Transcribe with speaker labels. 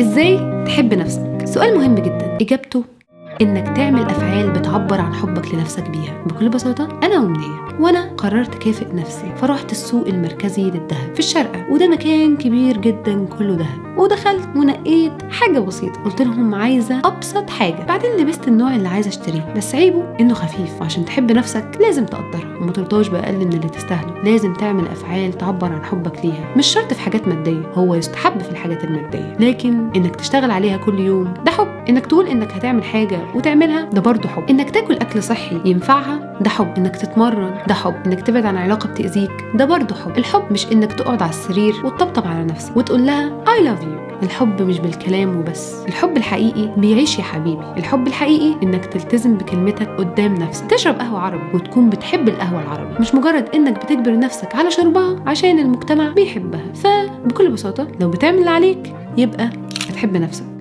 Speaker 1: ازاي تحب نفسك؟ سؤال مهم جدا، اجابته انك تعمل افعال بتعبر عن حبك لنفسك بيها. بكل بساطه انا ومنيه وانا قررت اكافئ نفسي، فرحت السوق المركزي للذهب في الشارقه، وده مكان كبير جدا كله ذهب، ودخلت ونقيت حاجه بسيطه، قلت لهم عايزه ابسط حاجه، بعدين لبست النوع اللي عايزه اشتريه، بس عيبه انه خفيف، وعشان تحب نفسك لازم تقدرها وما ترضاش باقل من اللي تستاهله. لازم تعمل افعال تعبر عن حبك ليها، مش شرط في حاجات ماديه، هو يستحب في الحاجات الماديه، لكن انك تشتغل عليها كل يوم ده حب. انك تقول انك هتعمل حاجه وتعملها ده برضه حب. انك تاكل اكل صحي ينفعها ده حب. انك تتمرن ده حب. انك تبعد عن علاقه بتاذيك ده برضه حب. الحب مش انك تقعد على السرير وتطبطب على نفسك وتقول لها I love you. الحب مش بالكلام وبس، الحب الحقيقي بيعيش يا حبيبي. الحب الحقيقي انك تلتزم بكلمتك قدام نفسك، تشرب قهوه عربي وتكون بتحب القهوه العربي، مش مجرد انك بتجبر نفسك على شربها عشان المجتمع بيحبها. فبكل بساطه لو بتعمل اللي عليك يبقى هتحب نفسك.